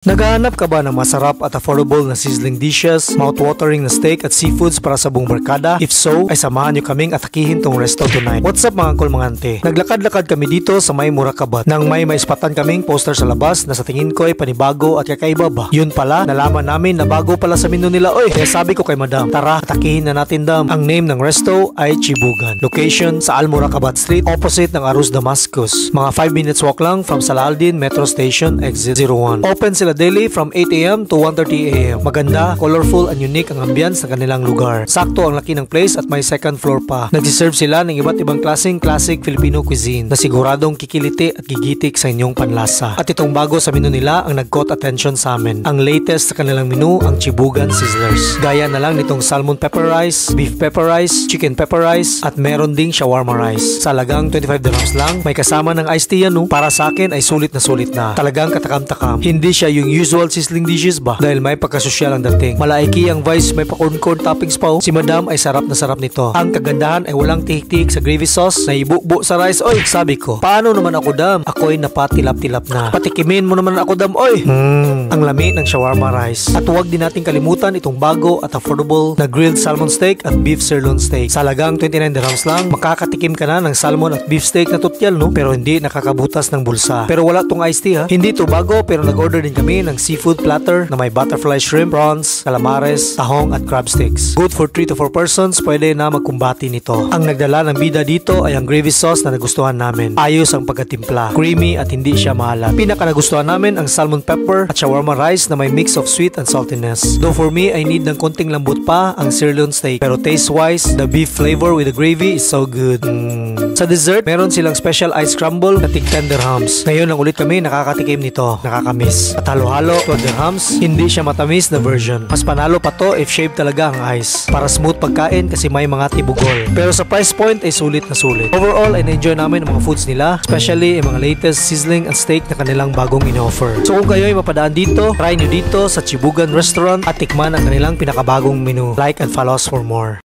Naghahanap ka ba ng masarap at affordable na sizzling dishes, mouth-watering na steak at seafoods para sa buong barkada? If so, ay samahan nyo kaming atakihin tong resto tonight. What's up mga cool mga ante? Naglakad-lakad kami dito sa may Murakabat nang may maispatan kaming poster sa labas na sa tingin ko ay panibago at kakaiba ba. Yun pala, nalaman namin na bago pala sa menu nila. Oy, kaya sabi ko kay madam, tara atakihin na natin dam. Ang name ng resto ay Chibugan. Location sa Al Murakabat Street, opposite ng Arus Damascus. Mga 5 minutes walk lang from Salaaldin Metro Station, Exit 01. Open sila daily from 8 AM to 1:30 AM. Maganda, colorful and unique ang ambience ng kanilang lugar. Sakto ang laki ng place at may second floor pa. Nagsiserve sila ng iba't ibang klaseng classic Filipino cuisine na siguradong kikiliti at gigitik sa inyong panlasa. At itong bago sa menu nila ang nag-caught attention sa amin. Ang latest sa kanilang menu, ang Chibugan Sizzlers. Gaya na lang nitong salmon pepper rice, beef pepper rice, chicken pepper rice, at meron ding shawarma rice. Sa halagang 25 dirhams lang, may kasama ng iced tea yan, no? Para sa akin ay sulit na. Talagang katakam-takam. Hindi siya yung usual sizzling dishes ba? Dahil may pagkasosyal ang dating. Malaiki ang vice, may pa-corn toppings pa. Si madam ay sarap na sarap nito. Ang kagandahan ay walang tihik-tihik sa gravy sauce na ibukbo sa rice. Oy, sabi ko, paano naman ako dam? Ako'y napatilap-tilap na. Patikimin mo naman ako dam. Oy! Ang lami ng shawarma rice. At huwag din natin kalimutan itong bago at affordable na grilled salmon steak at beef sirloin steak. Sa halagang 29 dirhams lang, makakatikim ka na ng salmon at beef steak na tutyal, no? Pero hindi nakakabutas ng bulsa. Pero wala tong iced tea, ha? Hindi to bago, pero nag-order din kami ng seafood platter na may butterfly shrimp, prawns, calamares, tahong at crab sticks. Good for 3 to 4 persons, pwede na magkumbati nito. Ang nagdala ng bida dito ay ang gravy sauce na nagustuhan namin. Ayos ang pagkatimpla, creamy at hindi siya maalat. Pinaka nagustuhan namin ang salmon pepper at shawarma rice na may mix of sweet and saltiness. Though for me, I need ng konting lambot pa ang sirloin steak. Pero taste-wise, the beef flavor with the gravy is so good. Sa dessert, meron silang special ice crumble na tig 10 dirhams. Ngayon lang ulit kami nakakatikim nito. Nakakamiss. At halo-halo, 12 dirhams, hindi siya matamis na version. Mas panalo pa to if shaved talaga ang ice. Para smooth pagkain kasi may mga tibugol. Pero sa price point ay sulit na sulit. Overall ay na-enjoy namin ang mga foods nila, especially ang mga latest sizzling and steak na kanilang bagong in-offer. So kung kayo ay mapadaan dito, try nyo dito sa Chibugan Restaurant at tikman ang kanilang pinakabagong menu. Like and follow us for more.